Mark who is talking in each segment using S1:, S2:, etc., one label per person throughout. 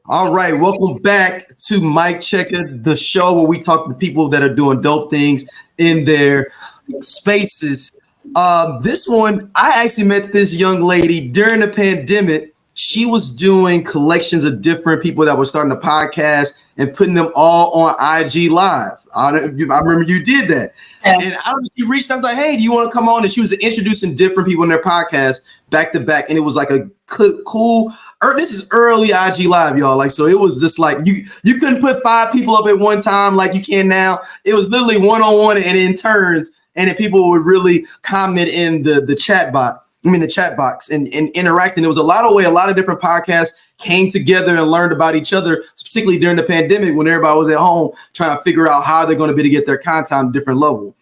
S1: All right, welcome back to Mic Checka, the show where we talk to people that are doing dope things in their spaces. This one, I actually met this young lady during the pandemic. She was doing collections of different people that were starting a podcast and putting them all on IG Live. I remember you did that.
S2: Yeah.
S1: And she reached out, I was like, hey, do you want to come on? And she was introducing different people in their podcast back to back. And it was like a cool, this is early IG Live, y'all. Like, so it was just like, you couldn't put 5 people up at one time like you can now. It was literally one-on-one and in turns. And then people would really comment in the chat box and interact. And there was a lot of different podcasts came together and learned about each other, particularly during the pandemic when everybody was at home trying to figure out how they're going to be to get their content on a different level.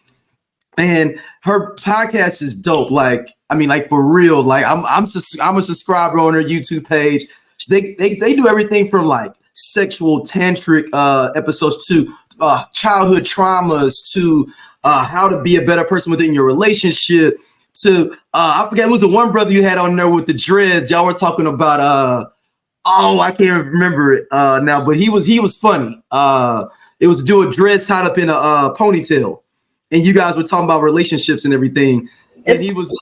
S1: And her podcast is dope. Like for real. Like I'm a subscriber on her YouTube page. They do everything from like sexual tantric episodes to childhood traumas to how to be a better person within your relationship. To I forget, it was the one brother you had on there with the dreads. Y'all were talking about I can't remember it now, but he was funny. It was doing dreads tied up in a ponytail, and you guys were talking about relationships and everything. And he was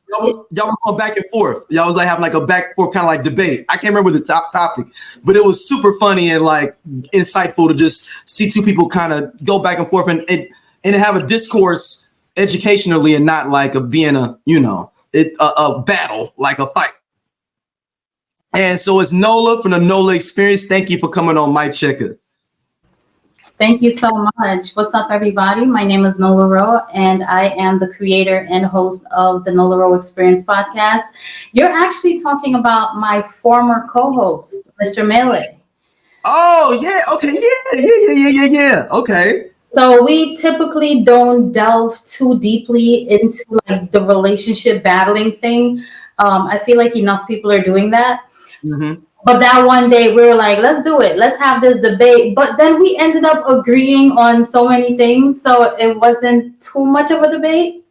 S1: y'all were going back and forth. Y'all was like having like a back and forth kind of like debate. I can't remember the top topic, but it was super funny and like insightful to just see two people kind of go back and forth and have a discourse educationally and not like being a battle, like a fight. And so it's Nola from the Nola Experience. Thank you for coming on Mic Checka.
S2: Thank you so much. What's up, everybody? My name is Nola Ro, and I am the creator and host of the Nola Ro Experience podcast. You're actually talking about my former co-host, Mr. Melee.
S1: Oh, yeah. Okay. Yeah. Okay.
S2: So we typically don't delve too deeply into like the relationship battling thing. I feel like enough people are doing that.
S1: Mm-hmm.
S2: But that one day we were like, let's do it. Let's have this debate. But then we ended up agreeing on so many things. So it wasn't too much of a debate.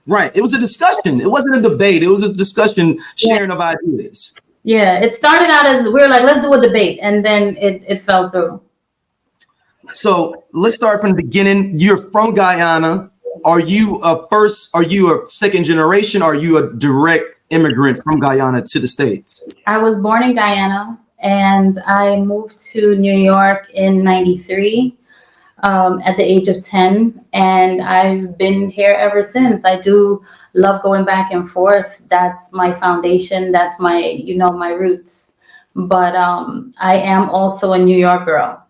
S1: Right. It was a discussion. It wasn't a debate. It was a discussion, sharing of ideas.
S2: Yeah. It started out as we were like, let's do a debate. And then it fell through.
S1: So let's start from the beginning. You're from Guyana. Are you a second generation? Or are you a direct immigrant from Guyana to the States?
S2: I was born in Guyana and I moved to New York in 93 at the age of 10. And I've been here ever since. I do love going back and forth. That's my foundation. That's my roots. But I am also a New York girl.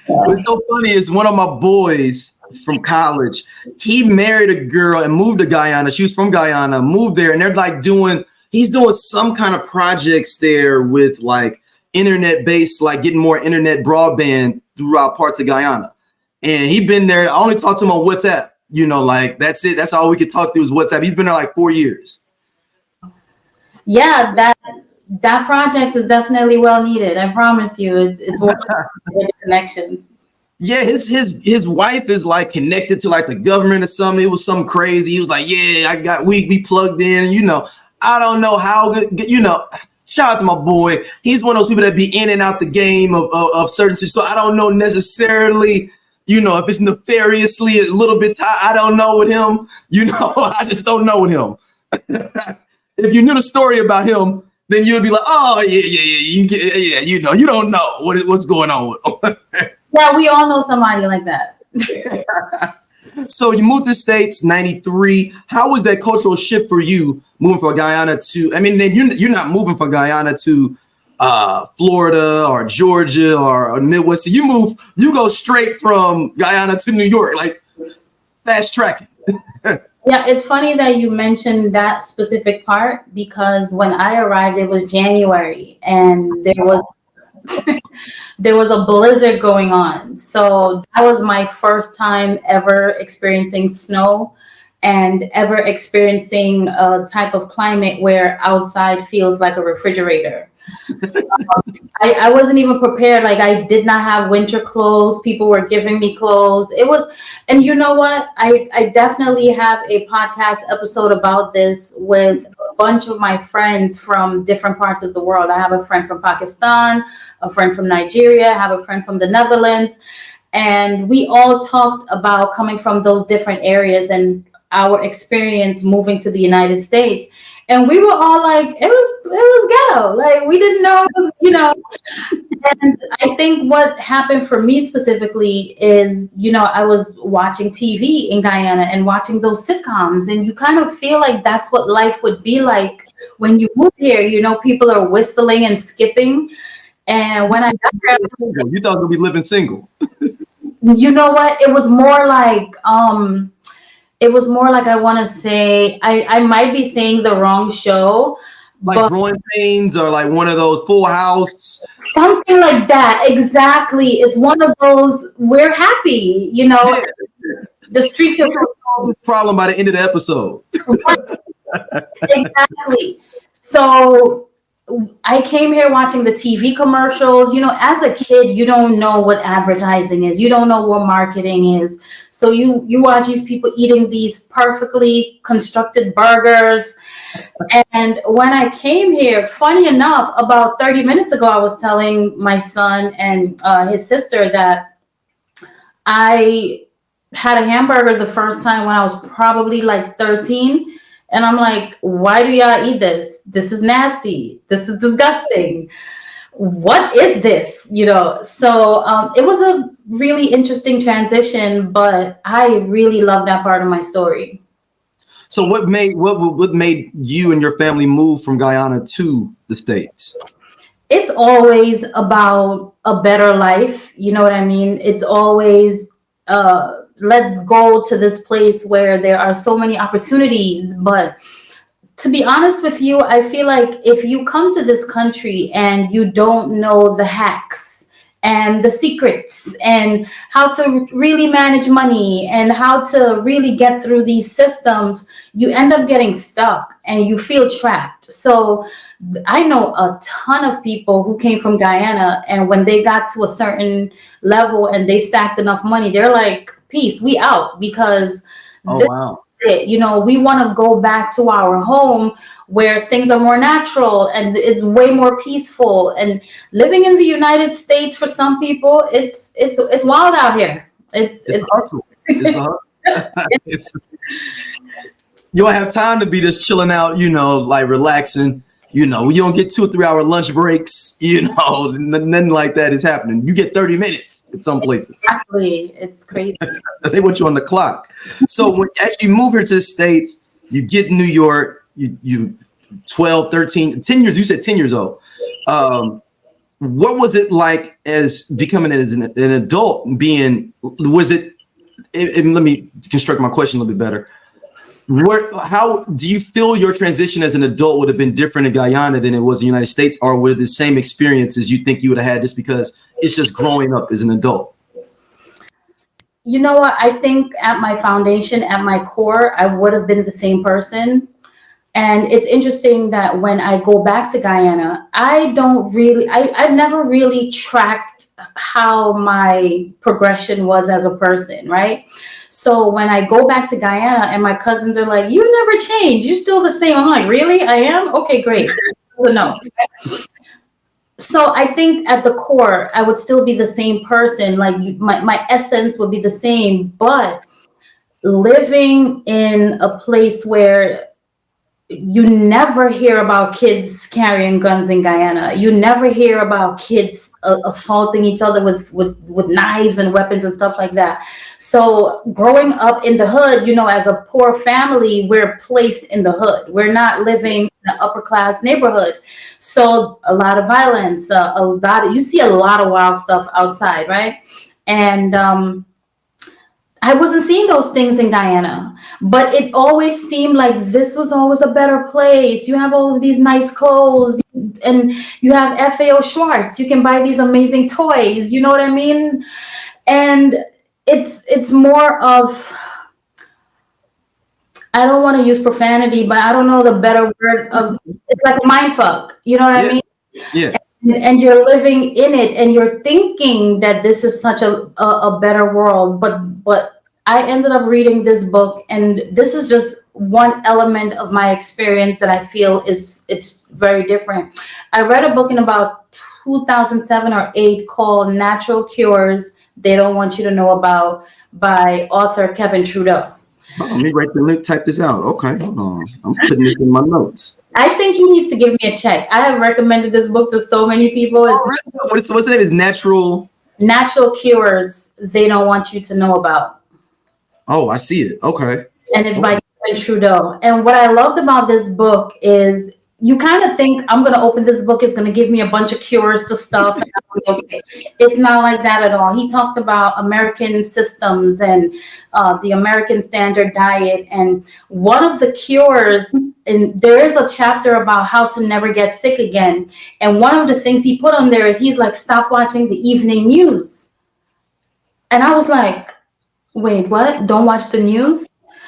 S1: What's so funny is one of my boys from college, he married a girl and moved to Guyana. She was from Guyana, moved there, and they're like he's doing some kind of projects there with like internet-based, like getting more internet broadband throughout parts of Guyana. And he'd been there. I only talked to him on WhatsApp, like that's it. That's all we could talk through is WhatsApp. He's been there like 4 years.
S2: Yeah, that project is definitely well needed. I promise you, it's one of the connections.
S1: Yeah, his wife is like connected to like the government or something. It was something crazy. He was like, yeah, we plugged in. I don't know how good. Shout out to my boy. He's one of those people that be in and out the game of certain situations. So I don't know necessarily, if it's nefariously a little bit. I don't know with him. I just don't know with him. If you knew the story about him, then you'd be like, oh, yeah, you don't know what's going on with him.
S2: Yeah, we all know somebody like that.
S1: So you moved to the States, 93. How was that cultural shift for you moving from Guyana to, you're not moving from Guyana to Florida or Georgia or Midwest. So you go straight from Guyana to New York, like fast tracking.
S2: Yeah, it's funny that you mentioned that specific part because when I arrived, it was January and there was a blizzard going on. So that was my first time ever experiencing snow and ever experiencing a type of climate where outside feels like a refrigerator. I wasn't even prepared. Like I did not have winter clothes. People were giving me clothes. And you know what? I definitely have a podcast episode about this with bunch of my friends from different parts of the world. I have a friend from Pakistan, a friend from Nigeria, I have a friend from the Netherlands. And we all talked about coming from those different areas and our experience moving to the United States. And we were all like, it was ghetto. Like we didn't know it was, and I think what happened for me specifically is, I was watching TV in Guyana and watching those sitcoms, and you kind of feel like that's what life would be like when you move here. People are whistling and skipping. And when I got here,
S1: you thought we'd be living single.
S2: you know what? It was more like, I want to say, I might be saying the wrong show.
S1: Like Growing Pains or like one of those Full House.
S2: Something like that. Exactly. It's one of those, we're happy,
S1: Yeah.
S2: The streets are
S1: problem by the end of the episode.
S2: Exactly. So I came here watching the TV commercials. As a kid, you don't know what advertising is. You don't know what marketing is. So you watch these people eating these perfectly constructed burgers. And when I came here, funny enough, about 30 minutes ago, I was telling my son and his sister that I had a hamburger the first time when I was probably like 13. And I'm like, why do y'all eat this? This is nasty. This is disgusting. What is this? So it was a really interesting transition, but I really love that part of my story.
S1: So what made you and your family move from Guyana to the States?
S2: It's always about a better life. You know what I mean? It's always let's go to this place where there are so many opportunities. But to be honest with you, I feel like if you come to this country and you don't know the hacks and the secrets and how to really manage money and how to really get through these systems, you end up getting stuck and you feel trapped. So I know a ton of people who came from Guyana, and when they got to a certain level and they stacked enough money, they're like, peace, we out, because
S1: wow.
S2: We want to go back to our home where things are more natural and it's way more peaceful. And living in the United States, for some people, it's wild out here. It's
S1: hustle. It's a hustle. You don't have time to be just chilling out, like relaxing. You don't get 2 or 3 hour lunch breaks. Nothing like that is happening. You get 30 minutes in some places.
S2: Exactly. It's crazy.
S1: They want you on the clock. So when you actually move here to the States, you get in New York, you 12, 13, 10 years, you said 10 years old. What was it like as becoming as an adult was it, and let me construct my question a little bit better. How do you feel your transition as an adult would have been different in Guyana than it was in the United States, or were the same experiences you think you would have had just because it's just growing up as an adult?
S2: You know what? I think at my foundation, at my core, I would have been the same person. And it's interesting that when I go back to Guyana, I've never really tracked how my progression was as a person, right? So when I go back to Guyana and my cousins are like, you never changed, you're still the same. I'm like, really? I am? Okay, great. No. So I think at the core, I would still be the same person. Like my essence would be the same, but living in a place where you never hear about kids carrying guns in Guyana. You never hear about kids assaulting each other with knives and weapons and stuff like that. So growing up in the hood, as a poor family, we're placed in the hood. We're not living in an upper class neighborhood. So a lot of violence, you see a lot of wild stuff outside, right? And I wasn't seeing those things in Guyana, but it always seemed like this was always a better place. You have all of these nice clothes and you have FAO Schwartz. You can buy these amazing toys. You know what I mean? And it's more of, I don't want to use profanity, but I don't know the better word of, it's like a mind fuck. You know what I mean?
S1: Yeah.
S2: And you're living in it and you're thinking that this is such a better world. But I ended up reading this book, and this is just one element of my experience that I feel it's very different. I read a book in about 2007 or 8 called Natural Cures They Don't Want You to Know About by author Kevin Trudeau.
S1: Oh, let me type this out. Okay, hold on. I'm putting this in my notes.
S2: I think he needs to give me a check. I have recommended this book to so many people.
S1: What's the name? Is Natural
S2: Cures They Don't Want You to Know About.
S1: Oh, I see it. Okay.
S2: And it's by Kevin Trudeau. And what I loved about this book is you kind of think I'm going to open this book, it's going to give me a bunch of cures to stuff. And I'll be okay. It's not like that at all. He talked about American systems and the American standard diet. And one of the cures, and there is a chapter about how to never get sick again. And one of the things he put on there is he's like, stop watching the evening news. And I was like, wait, what? Don't watch the news?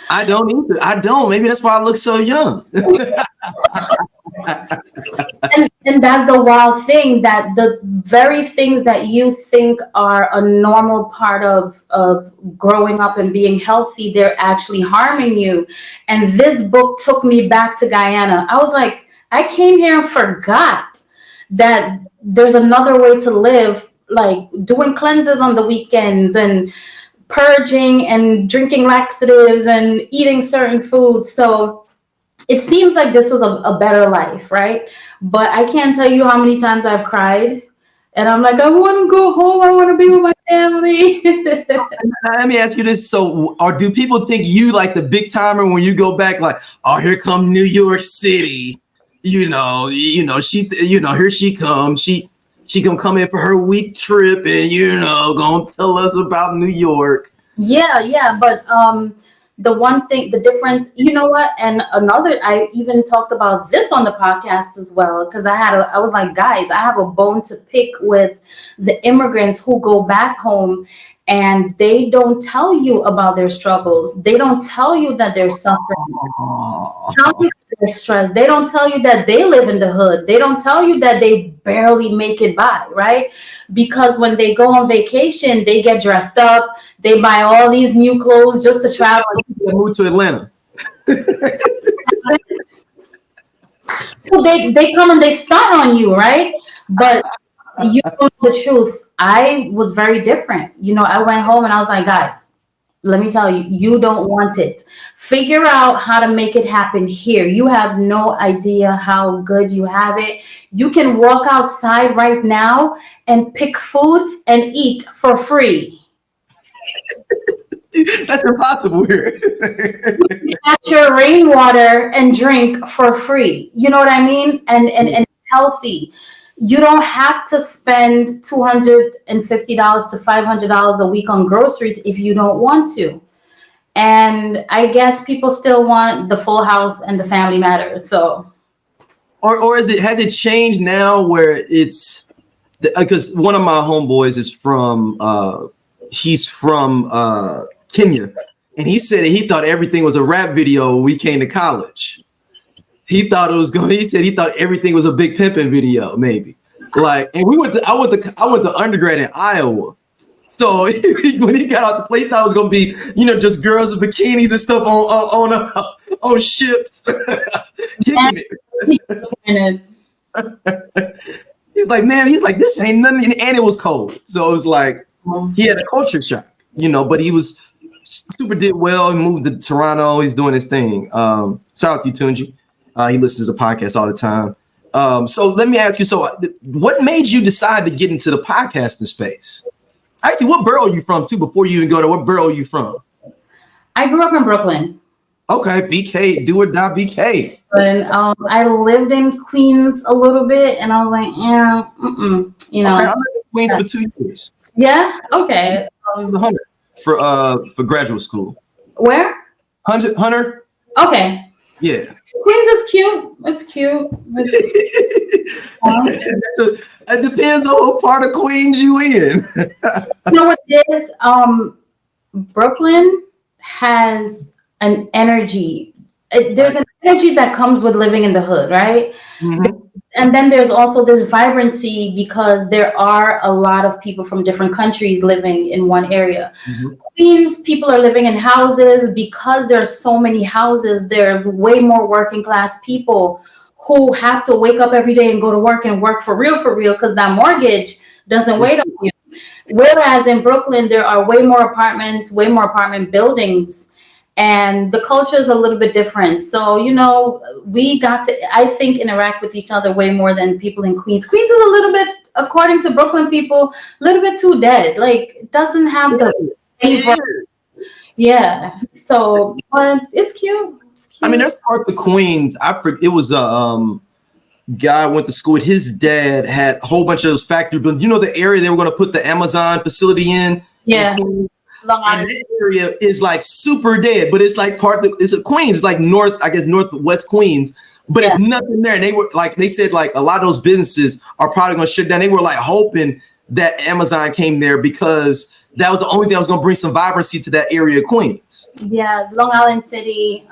S1: I don't either. I don't. Maybe that's why I look so young.
S2: and that's the wild thing, that the very things that you think are a normal part of growing up and being healthy, they're actually harming you. And this book took me back to Guyana. I was like, I came here and forgot that there's another way to live, like doing cleanses on the weekends and purging and drinking laxatives and eating certain foods. So it seems like this was a better life, right? But I can't tell you how many times I've cried and I'm like, I want to go home. I want to be with my family.
S1: Let me ask you this. So, or do people think you like the big timer when you go back, like, oh, here come New York City, here she comes. She gonna come in for her week trip and, gonna tell us about New York.
S2: Yeah. But the one thing, the difference, you know what? And another, I even talked about this on the podcast as well, because I was like, guys, I have a bone to pick with the immigrants who go back home and they don't tell you about their struggles. They don't tell you that they're suffering. Tell you they're stressed. They don't tell you that they live in the hood. They don't tell you that they barely make it by, right? Because when they go on vacation, they get dressed up. They buy all these new clothes just to travel.
S1: They move to Atlanta.
S2: So they come and they stunt on you, right? But you know the truth. I was very different. I went home and I was like, guys, let me tell you, you don't want it. Figure out how to make it happen here. You have no idea how good you have it. You can walk outside right now and pick food and eat for free.
S1: That's impossible here.
S2: Catch your rainwater and drink for free. You know what I mean? And healthy. You don't have to spend $250 to $500 a week on groceries if you don't want to. And I guess people still want the full house and the family matters. So,
S1: or has it changed now where it's because one of my homeboys is from he's from Kenya, and he said he thought everything was a rap video when we came to college. He thought he thought everything was a Big Pimpin' video, maybe. Like, and I went to undergrad in Iowa. So when he got out the place, he thought it was gonna be, just girls in bikinis and stuff on ships. He's like, this ain't nothing, and it was cold. So it was like he had a culture shock, but he was did well and moved to Toronto. He's doing his thing. Shout out to you, Tunji. He listens to the podcast all the time. So let me ask you, what made you decide to get into the podcasting space? Actually, what borough are you from too, before you even go to what borough are you from?
S2: I grew up in Brooklyn.
S1: Okay, BK, do or die BK.
S2: And I lived in Queens a little bit, and I was like, Okay,
S1: I lived in Queens for 2 years.
S2: Yeah, okay.
S1: For graduate school.
S2: Where?
S1: Hunter. Okay. Yeah.
S2: Queens is cute. It's cute.
S1: It depends on what part of Queens you in.
S2: You know what it is? Brooklyn has an energy. There's an energy that comes with living in the hood, right? Mm-hmm. And then there's also this vibrancy because there are a lot of people from different countries living in one area.
S1: Mhm.
S2: Queens, people are living in houses because there are so many houses. There's way more working class people who have to wake up every day and go to work and work for real, because that mortgage doesn't
S1: Yeah.
S2: wait on you. Whereas in Brooklyn, there are way more apartments, way more apartment buildings, and the culture is a little bit different. So, we got to, I think, interact with each other way more than people in Queens. Queens is a little bit, according to Brooklyn people, a little bit too dead. Like, it doesn't have the flavor. Yeah. So, but it's cute. It's
S1: I mean,
S2: cute.
S1: there's parts of Queens. It was a guy I went to school with. His dad had a whole bunch of those factory buildings. You know, the area they were going to put the Amazon facility in
S2: Yeah.
S1: Queens?
S2: Long
S1: And
S2: Island.
S1: that area is like super dead, but it's like it's a Queens, it's like northwest Queens, but
S2: Yeah.
S1: it's nothing there. And they said like a lot of those businesses are probably going to shut down. They were like hoping that Amazon came there because that was the only thing that was going to bring some vibrancy to that area of Queens.
S2: Yeah. Long Island City.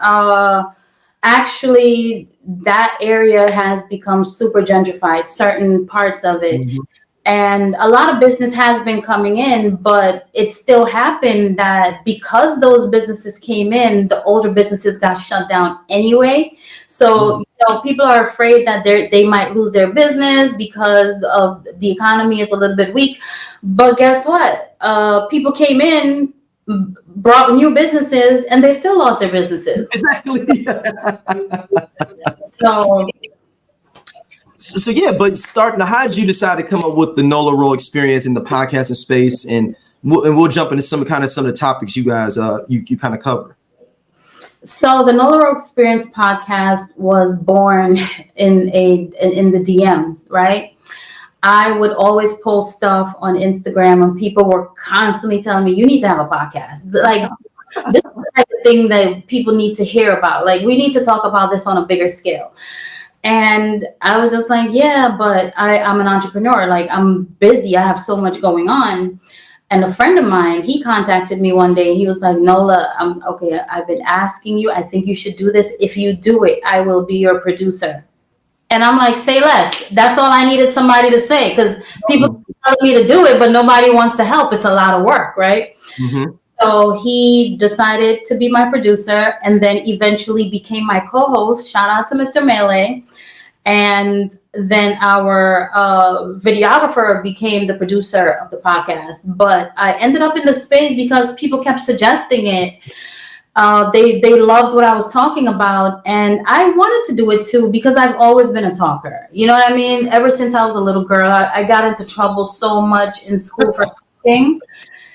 S2: Actually, that area has become super gentrified, certain parts of it.
S1: Mhm.
S2: And a lot of business has been coming in, but it still happened that because those businesses came in, the older businesses got shut down anyway. So, people are afraid that they might lose their business because of the economy is a little bit weak. But guess what? People came in, brought new businesses, and they still lost their businesses.
S1: Exactly.
S2: So,
S1: So yeah, but starting, how did you decide to come up with the Nola Ro Experience in the podcasting space, and we'll jump into some of the topics you guys you kind of cover.
S2: So the Nola Ro Experience podcast was born in the DMs, right? I would always post stuff on Instagram, and people were constantly telling me, "You need to have a podcast. Like, this is the type of thing that people need to hear about. Like, we need to talk about this on a bigger scale." And I was just like, "Yeah, but I'm an entrepreneur. Like, I'm busy. I have so much going on." And a friend of mine, he contacted me one day. He was like, "Nola, I'm okay. I've been asking you. I think you should do this. If you do it, I will be your producer." And I'm like, "Say less." That's all I needed somebody to say, because people keep telling me to do it, but nobody wants to help. It's a lot of work, right?
S1: Mm-hmm.
S2: So he decided to be my producer, and then eventually became my co-host. Shout out to Mr. Melee. And then our videographer became the producer of the podcast. But I ended up in the space because people kept suggesting it. They loved what I was talking about, and I wanted to do it too because I've always been a talker. You know what I mean? Ever since I was a little girl, I got into trouble so much in school for talking.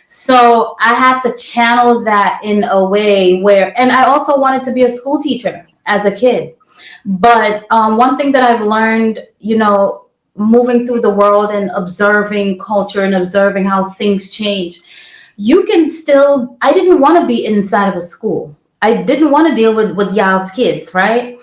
S2: So I had to channel that in a way where, and I also wanted to be a school teacher as a kid. But one thing that I've learned, moving through the world and observing culture and observing how things change, you can still, I didn't want to be inside of a school. I didn't want to deal with y'all's kids, right?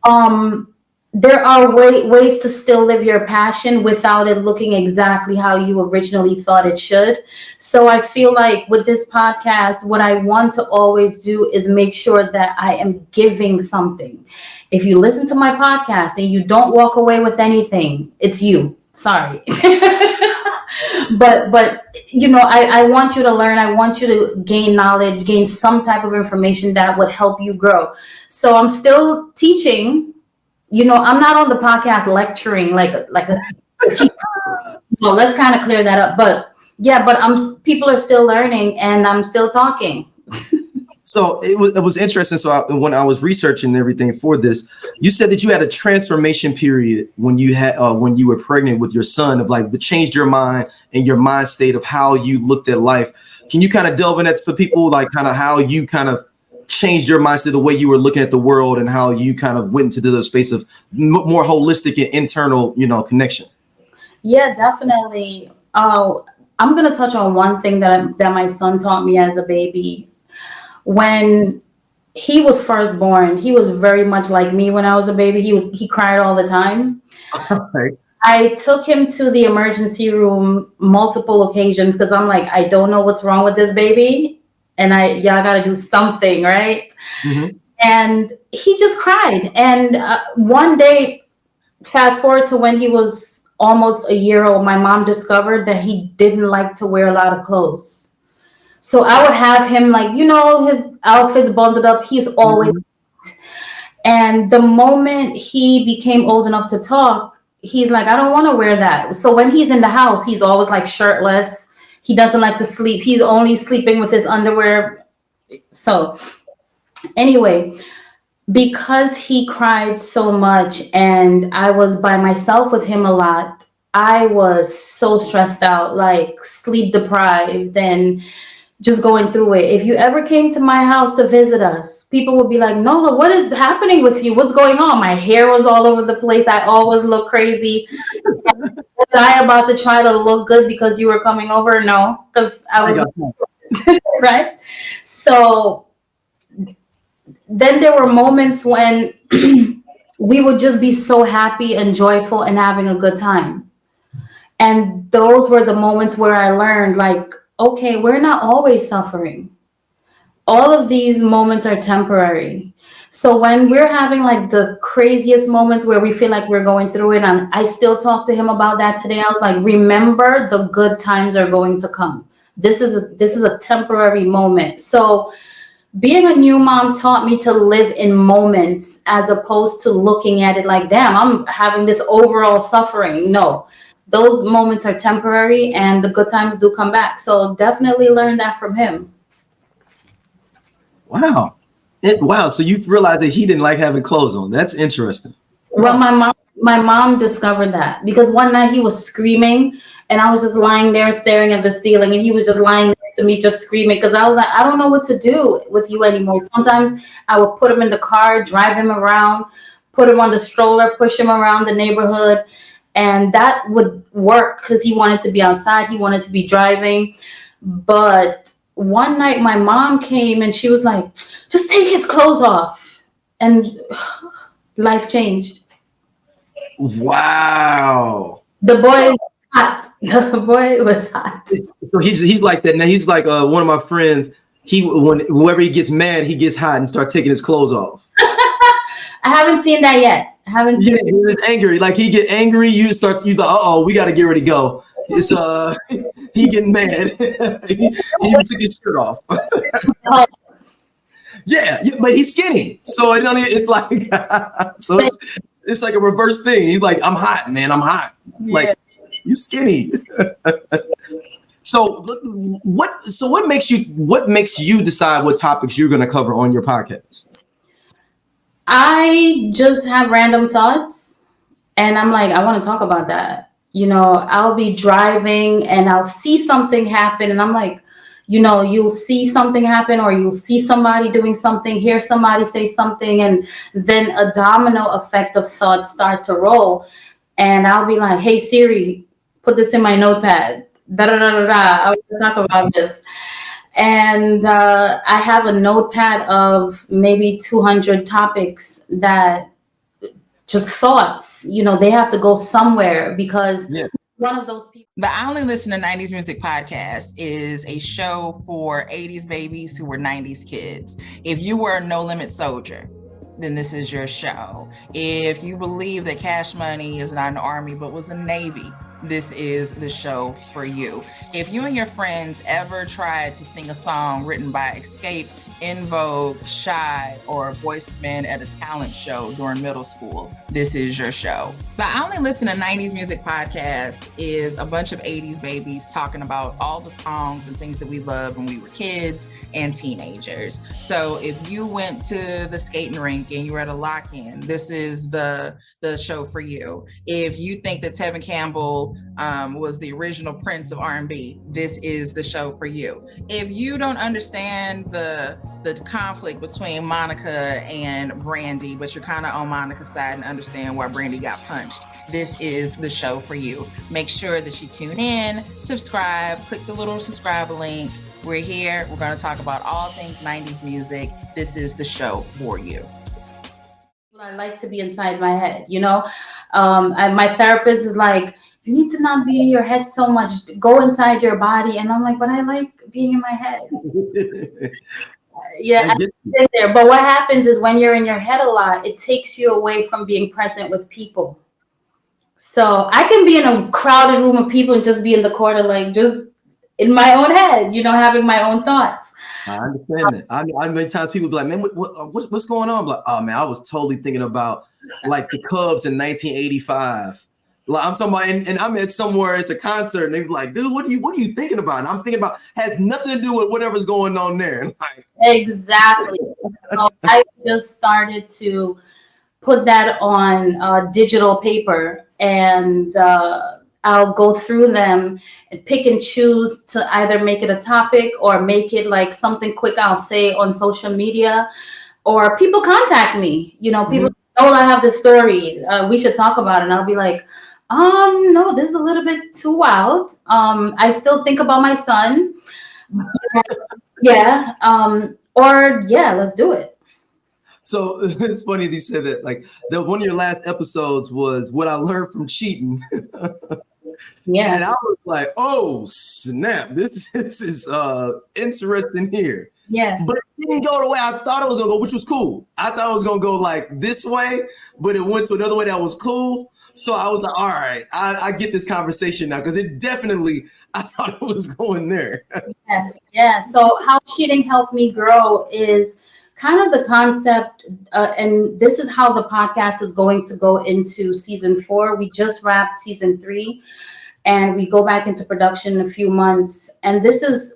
S2: um there are ways to still live your passion without it looking exactly how you originally thought it should. So I feel like with this podcast, what I want to always do is make sure that I am giving something. If you listen to my podcast and you don't walk away with anything, it's you. Sorry. but I want you to learn. I want you to gain knowledge, gain some type of information that would help you grow. So I'm still teaching. I'm not on the podcast lecturing like a well, let's kind of clear that up. But yeah, but people are still learning, and I'm still talking.
S1: So it was interesting. So when I was researching everything for this, you said that you had a transformation period when you were pregnant with your son, of like, that changed your mind and your mind state of how you looked at life. Can you kind of delve in that for people, like kind of how you kind of changed your mindset, the way you were looking at the world, and how you kind of went into the space of more holistic and internal, connection?
S2: Yeah, definitely. Oh, I'm gonna touch on one thing that my son taught me as a baby. When he was first born, he was very much like me when I was a baby. He cried all the time.
S1: Right.
S2: I took him to the emergency room multiple occasions because I'm like, I don't know what's wrong with this baby, and y'all got to do something, right?
S1: Mm-hmm.
S2: And he just cried. And one day, Fast forward to when he was almost a year old, my mom discovered that he didn't like to wear a lot of clothes. So I would have him, like, his outfits bundled up. He's always,
S1: Mhm.
S2: and the moment he became old enough to talk, he's like, I don't want to wear that. So when he's in the house, he's always like shirtless. He doesn't like to sleep. He's only sleeping with his underwear. So anyway, because he cried so much and I was by myself with him a lot, I was so stressed out, like sleep deprived and just going through it. If you ever came to my house to visit us, people would be like, Nola, what is happening with you? What's going on? My hair was all over the place. I always look crazy. Was I about to try to look good because you were coming over? No, because I
S1: I
S2: was
S1: got you.
S2: right. So then there were moments when we would just be so happy and joyful and having a good time. And those were the moments where I learned, like, okay, we're not always suffering. All of these moments are temporary. So when we're having like the craziest moments where we feel like we're going through it, and I still talk to him about that today. I was like, remember, the good times are going to come. This is a temporary moment. So being a new mom taught me to live in moments as opposed to looking at it like, damn, I'm having this overall suffering. No, those moments are temporary and the good times do come back. So definitely learn that from him.
S1: Wow. Wow. So you realized that he didn't like having clothes on. That's interesting.
S2: Well,
S1: Huh.
S2: my mom discovered that because one night he was screaming and I was just lying there staring at the ceiling and he was just lying next to me just screaming because I was like, I don't know what to do with you anymore. Sometimes I would put him in the car, drive him around, put him on the stroller, push him around the neighborhood, and that would work because he wanted to be outside, he wanted to be driving. But one night my mom came and she was like, just take his clothes off. And life changed.
S1: Wow.
S2: The boy was hot. The boy was hot.
S1: So he's like that now. He's like one of my friends. He when whenever he gets mad, he gets hot and starts taking his clothes off.
S2: I haven't seen that yet. I haven't
S1: Yeah,
S2: seen.
S1: he was angry. Like he get angry, you like, we got to get ready to go. It's he getting mad. He even took his shirt off.
S2: Oh,
S1: Yeah, but he's skinny, so it's like so it's like a reverse thing. He's like, I'm hot, man. I'm hot.
S2: yeah.
S1: Like you skinny. So what makes you decide what topics you're going to cover on your podcast?
S2: I just have random thoughts, and I'm like, I want to talk about that. I'll be driving and I'll see something happen, and I'm like, you'll see something happen, or you'll see somebody doing something, hear somebody say something, and then a domino effect of thoughts start to roll. And I'll be like, hey Siri, put this in my notepad. Da da da da da. I want to talk about this. And I have a notepad of maybe 200 topics that just thoughts, they have to go somewhere because
S1: Yeah.
S2: one of those people.
S3: The I Only Listen to 90s Music podcast is a show for 80s babies who were 90s kids. If you were a No Limit soldier, then this is your show. If you believe that Cash Money is not an army but was a Navy, this is the show for you. If you and your friends ever tried to sing a song written by Escape, In Vogue, Shy, or Boyz II Men at a talent show during middle school, this is your show. The I Only Listen to 90s Music podcast is a bunch of 80s babies talking about all the songs and things that we loved when we were kids and teenagers. So if you went to the skating rink and you were at a lock-in, this is the show for you. If you think that Tevin Campbell was the original Prince of R&B, this is the show for you. If you don't understand the conflict between Monica and Brandy, but you're kind of on Monica's side and understand why Brandy got punched, this is the show for you. Make sure that you tune in, subscribe, click the little subscribe link. We're here. We're going to talk about all things 90s music. This is the show for you.
S2: I like to be inside my head, my therapist is like, you need to not be in your head so much, go inside your body. And I'm like, but I like being in my head. Yeah, I sit there. But what happens is when you're in your head a lot, it takes you away from being present with people. So I can be in a crowded room of people and just be in the corner, like just in my own head, having my own thoughts.
S1: I understand that. I many times people be like, man, what's going on? I'm like, oh man, I was totally thinking about like the Cubs in 1985. Like, I'm talking about, and I'm at somewhere, it's a concert, and they're like, dude, what are you thinking about? And I'm thinking about has nothing to do with whatever's going on there. And like,
S2: Exactly. So I just started to put that on digital paper, and I'll go through them and pick and choose to either make it a topic or make it like something quick I'll say on social media, or people contact me. People, oh, I have this story. We should talk about it. And I'll be like, no, this is a little bit too wild. I still think about my son. Yeah. Or yeah, let's do it.
S1: so it's funny that you said that. Like one of your last episodes was what I learned from cheating.
S2: Yeah.
S1: And I was like, oh snap, this is interesting here.
S2: Yeah.
S1: But it didn't go the way I thought it was gonna go, which was cool. I thought it was gonna go like this way, but it went to another way that was cool. So I was like, all right, I get this conversation now, because it definitely, I thought it was going there.
S2: Yeah. So how cheating helped me grow is kind of the concept, and this is how the podcast is going to go into season 4. We just wrapped season 3, and we go back into production in a few months. And this is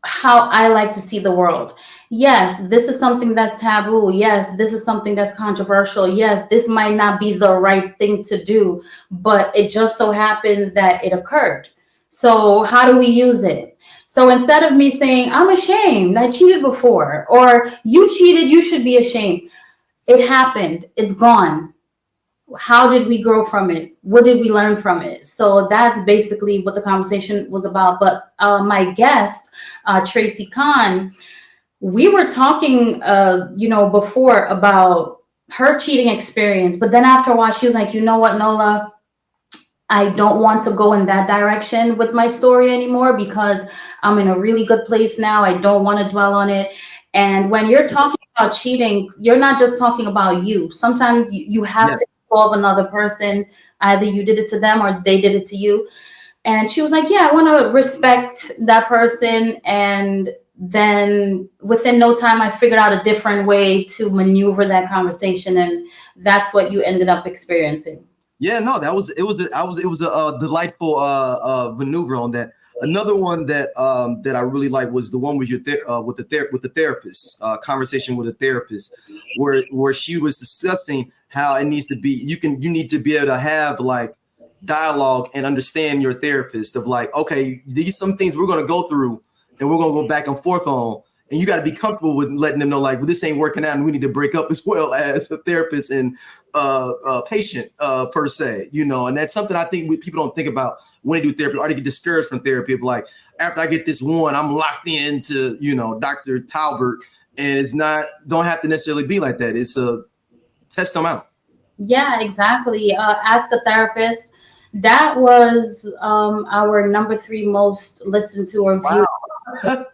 S2: how I like to see the world. Yes, this is something that's taboo. Yes, this is something that's controversial. Yes, this might not be the right thing to do, but it just so happens that it occurred. So how do we use it? So instead of me saying, I'm ashamed, I cheated before, or you cheated, you should be ashamed. It happened, it's gone. How did we grow from it? What did we learn from it? So that's basically what the conversation was about. But my guest, Tracy Khan, we were talking, before about her cheating experience. But then after a while, she was like, you know what, Nola? I don't want to go in that direction with my story anymore, because I'm in a really good place now. I don't want to dwell on it. And when you're talking about cheating, you're not just talking about you. Sometimes you have to involve another person. Either you did it to them or they did it to you. And she was like, yeah, I want to respect that person. And then within no time, I figured out a different way to maneuver that conversation. And that's what you ended up experiencing.
S1: Yeah, no, it was a delightful maneuver on that. Another one that I really liked was the one with with the therapist, conversation with a therapist, where she was discussing how it needs to be. You need to be able to have like dialogue and understand your therapist of like, okay, these some things we're gonna go through and we're gonna go back and forth on. And you got to be comfortable with letting them know, like, well, this ain't working out, and we need to break up, as well as a therapist and patient per se, And that's something I think people don't think about when they do therapy, or they get discouraged from therapy. Of like, after I get this one, I'm locked into, Dr. Talbert, and it's not. Don't have to necessarily be like that. It's a test them out.
S2: Yeah, exactly. Ask a therapist. That was our number 3 most listened to or viewed. Wow.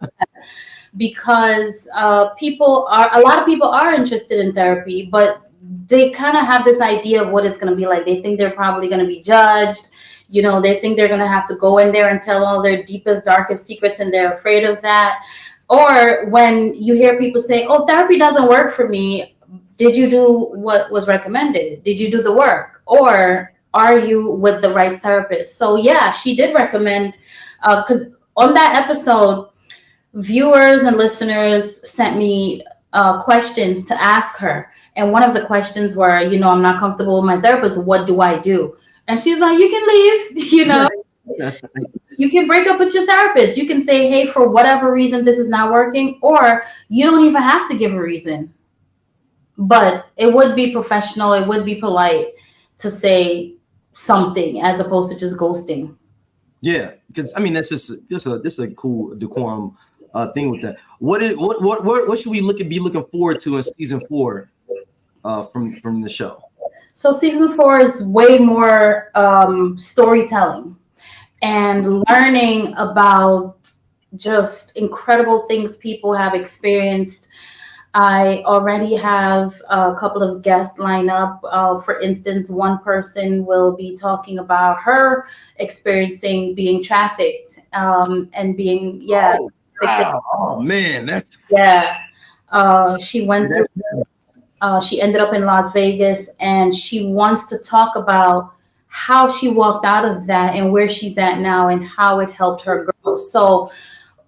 S2: Because a lot of people are interested in therapy, but they kind of have this idea of what it's going to be like. They think they're probably going to be judged. They think they're going to have to go in there and tell all their deepest, darkest secrets, and they're afraid of that. Or when you hear people say, oh, therapy doesn't work for me. Did you do what was recommended? Did you do the work? Or are you with the right therapist? So yeah, she did recommend, because on that episode, viewers and listeners sent me questions to ask her. And one of the questions were, I'm not comfortable with my therapist. What do I do? And she's like, you can leave, you can break up with your therapist. You can say, hey, for whatever reason, this is not working. Or you don't even have to give a reason. But it would be professional. It would be polite to say something as opposed to just ghosting.
S1: Yeah, because I mean that's just a cool decorum thing with that. What should we be looking forward to in season 4 from the show?
S2: So season 4 is way more storytelling and learning about just incredible things people have experienced. I already have a couple of guests lined up. For instance, one person will be talking about her experiencing being trafficked, and being,
S1: Oh, wow. Oh man, that's
S2: yeah. She went through, she ended up in Las Vegas, and she wants to talk about how she walked out of that and where she's at now and how it helped her grow. So,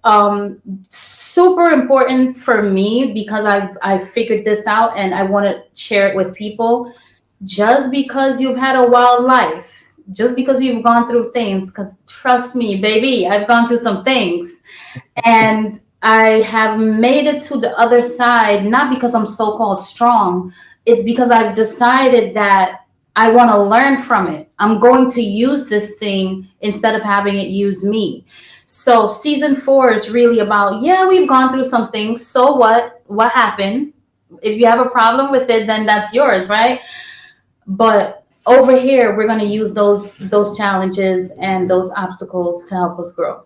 S2: um, super important for me because I've figured this out and I want to share it with people. Just because you've had a wild life, just because you've gone through things, because trust me, baby, I've gone through some things, and I have made it to the other side, not because I'm so called strong. It's because I've decided that I want to learn from it. I'm going to use this thing instead of having it use me. So season 4 is really about, yeah, we've gone through some things. So what? What happened? If you have a problem with it, then that's yours, right? But over here, we're going to use those challenges and those obstacles to help us grow.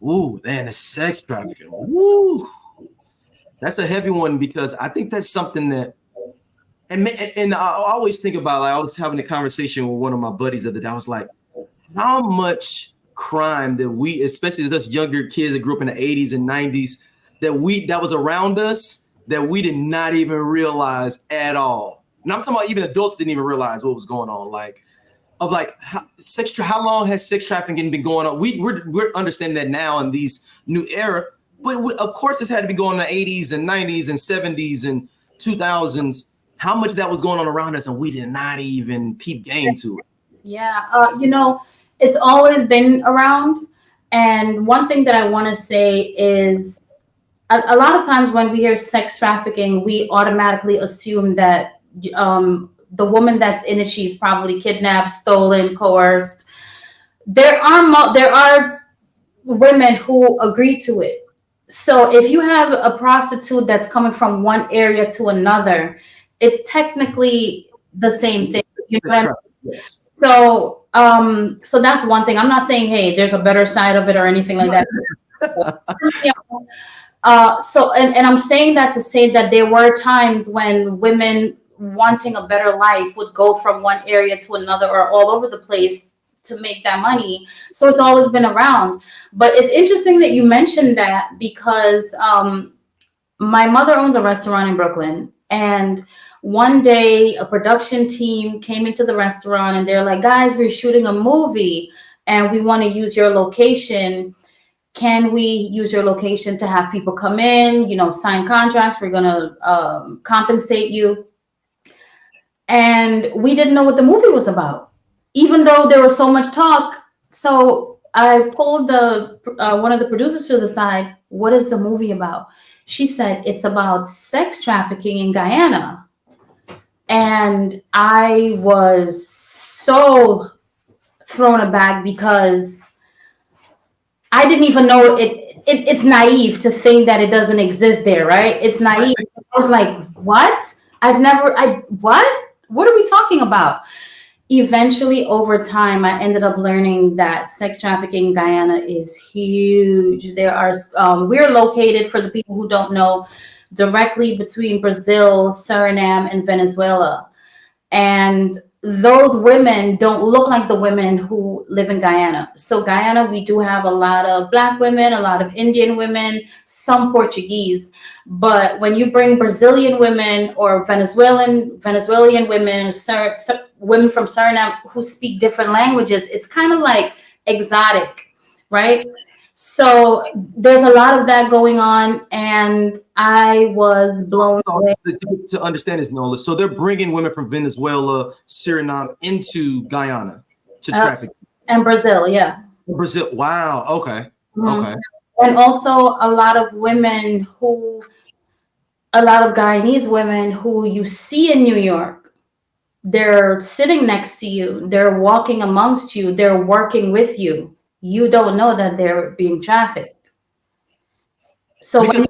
S1: ooh, man, the sex trafficking. Woo, that's a heavy one because I think that's something that, and I always think about, like, I was having a conversation with one of my buddies the other day. I was like, how much crime that we, especially as us younger kids that grew up in the 80s and 90s, that was around us that we did not even realize at all. And I'm talking about even adults didn't even realize what was going on. Like, of like how long has sex trafficking been going on? We're understanding that now in these new era, but of course this had to be going in the 80s and 90s and 70s and 2000s. How much of that was going on around us and we did not even peep game to it.
S2: Yeah, it's always been around. And one thing that I want to say is a lot of times when we hear sex trafficking, we automatically assume that the woman that's in it, she's probably kidnapped, stolen, coerced. There are women who agree to it. So if you have a prostitute that's coming from one area to another, it's technically the same thing. You know what I mean?
S1: Yes.
S2: So, so that's one thing. I'm not saying, hey, there's a better side of it or anything like that. And I'm saying that to say that there were times when women wanting a better life would go from one area to another or all over the place to make that money. So it's always been around. But it's interesting that you mentioned that because my mother owns a restaurant in Brooklyn. And one day a production team came into the restaurant and they're like, guys, we're shooting a movie and we want to use your location. Can we use your location to have people come in, sign contracts? We're going to compensate you. And we didn't know what the movie was about, even though there was so much talk. So I pulled the one of the producers to the side. What is the movie about? She said it's about sex trafficking in Guyana. And I was so thrown aback because I didn't even know it's naive to think that it doesn't exist there, right? It's naive. I was like, what? What are we talking about? Eventually, over time, I ended up learning that sex trafficking in Guyana is huge. We're located, for the people who don't know, directly between Brazil, Suriname, and Venezuela. And those women don't look like the women who live in Guyana. So Guyana, we do have a lot of Black women, a lot of Indian women, some Portuguese. But when you bring Brazilian women or Venezuelan women, women from Suriname who speak different languages, it's kind of like exotic, right? So there's a lot of that going on, and I was blown away.
S1: To understand this, Nola, so they're bringing women from Venezuela, Suriname into Guyana to traffic.
S2: And Brazil, yeah.
S1: Brazil, wow, okay, okay.
S2: And also a lot of Guyanese women who you see in New York. They're sitting next to you, they're walking amongst you, they're working with you. You don't know that they're being trafficked. So
S1: because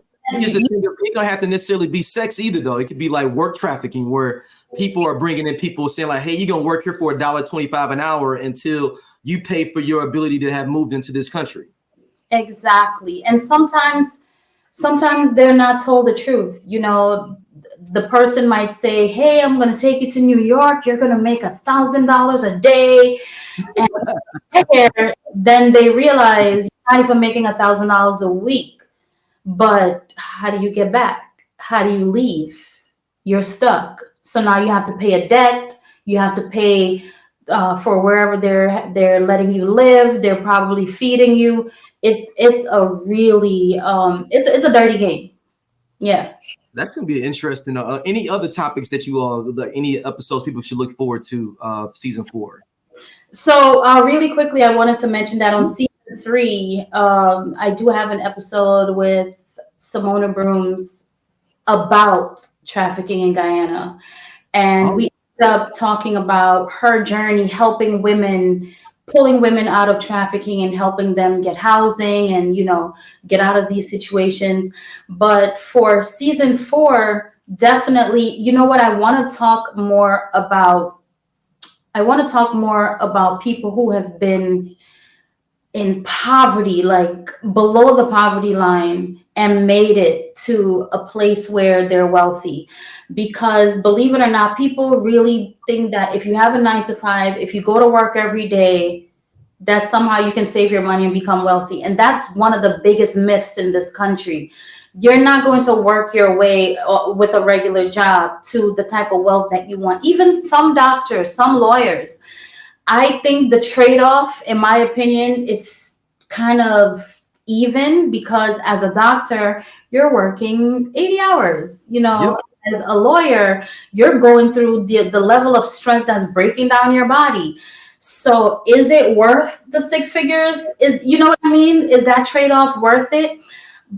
S1: it don't have to necessarily be sex either, though. It could be like work trafficking, where people are bringing in people saying like, "Hey, you're gonna work here for $1.25 an hour until you pay for your ability to have moved into this country."
S2: Exactly, and sometimes sometimes they're not told the truth. You know, the person might say, hey, I'm going to take you to New York. You're going to make $1,000 a day. And there, then they realize you're not even making $1,000 a week. But how do you get back? How do you leave? You're stuck. So now you have to pay a debt. You have to pay for wherever they're letting you live. They're probably feeding you. It's a really it's a dirty game. Yeah.
S1: That's gonna be interesting. Any other topics that you any episodes people should look forward to season 4?
S2: So really quickly, I wanted to mention that on season 3, I do have an episode with Simona Brooms about trafficking in Guyana. And we ended up talking about her journey, helping women, pulling women out of trafficking and helping them get housing and, you know, get out of these situations. But for season 4, definitely, you know what, I want to talk more about people who have been in poverty, like below the poverty line, and made it to a place where they're wealthy. Because believe it or not, people really think that if you have a 9 to 5, if you go to work every day, that somehow you can save your money and become wealthy. And that's one of the biggest myths in this country. You're not going to work your way with a regular job to the type of wealth that you want. Even some doctors, some lawyers, I think the trade-off, in my opinion, is kind of even, because as a doctor, you're working 80 hours, you know. Yep. As a lawyer, you're going through the level of stress that's breaking down your body. So is it worth the 6 figures? You know what I mean? Is that trade-off worth it?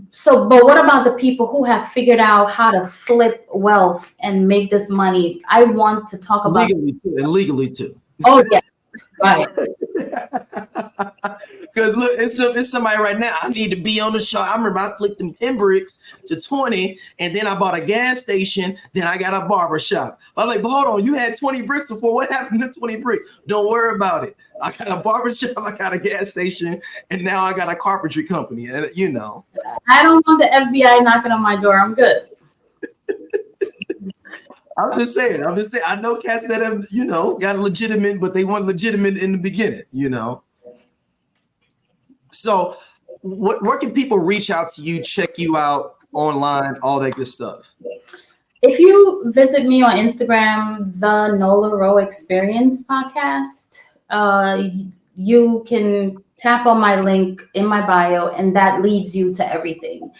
S2: So, but what about the people who have figured out how to flip wealth and make this money? I want to talk about
S1: legally too.
S2: Oh yeah. Right.
S1: Because look, it's somebody right now. I need to be on the show. I remember I flipped them 10 bricks to 20, and then I bought a gas station. Then I got a barber shop. I'm like, but hold on, you had 20 bricks before. What happened to 20 bricks? Don't worry about it. I got a barber shop, I got a gas station, and now I got a carpentry company. And you know,
S2: I don't want the FBI knocking on my door. I'm good.
S1: I'm just saying. I know cats that have, you know, got legitimate, but they weren't legitimate in the beginning, you know. So, where can people reach out to you, check you out online, all that good stuff?
S2: If you visit me on Instagram, the Nola Ro Experience podcast, you can tap on my link in my bio, and that leads you to everything.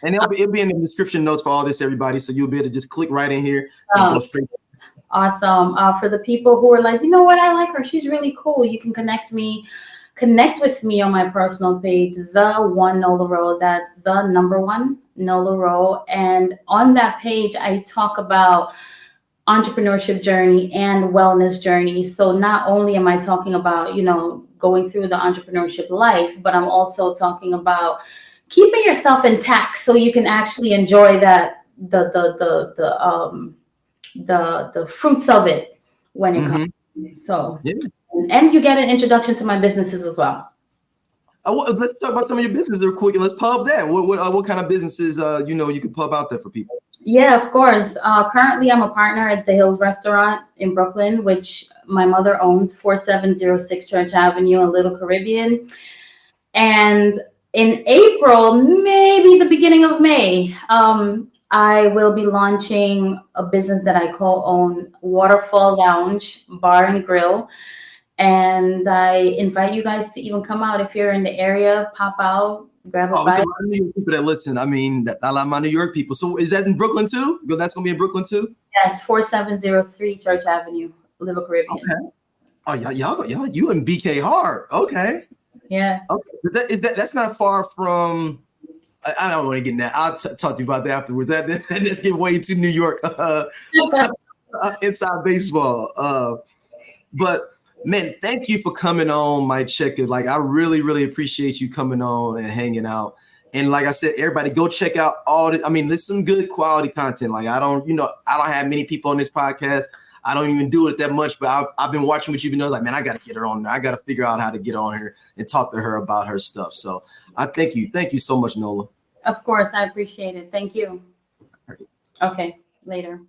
S1: And it'll be in the description notes for all this, everybody. So you'll be able to just click right in here and go straight.
S2: Awesome. For the people who are like, you know what, I like her, she's really cool, you can connect with me on my personal page, the one Nola Ro. That's the number 1 Nola Ro. And on that page, I talk about entrepreneurship journey and wellness journey. So not only am I talking about, you know, going through the entrepreneurship life, but I'm also talking about keeping yourself intact so you can actually enjoy that the fruits of it when it comes. So and you get an introduction to my businesses as well.
S1: Let's talk about some of your businesses real quick, and let's pub that. What kind of businesses you know you can pub out there for people?
S2: Yeah, of course. Currently, I'm a partner at the Hills Restaurant in Brooklyn, which my mother owns, 4706 Church Avenue in Little Caribbean. And in April, maybe the beginning of May, I will be launching a business that I co-own, Waterfall Lounge Bar and Grill. And I invite you guys to even come out if you're in the area, pop out, grab a bite.
S1: New York people that listen. I mean, I like my New York people. So is that in Brooklyn too? That's gonna be in Brooklyn too?
S2: Yes, 4703 Church Avenue, Little Caribbean.
S1: Okay. Oh, y'all, you in BK hard. Okay.
S2: Yeah.
S1: Okay. That's not far from. I don't want to get in that. I'll talk to you about that afterwards. Let's get way too New York inside baseball. But man, thank you for coming on Mic Checka. Like, I really, really appreciate you coming on and hanging out. And like I said, everybody go check out all the. I mean, there's some good quality content. Like, I don't have many people on this podcast. I don't even do it that much, but I've been watching what you've been doing. Like, man, I got to get her on there. I got to figure out how to get on here and talk to her about her stuff. So I thank you. Thank you so much, Nola.
S2: Of course, I appreciate it. Thank you. Okay, later.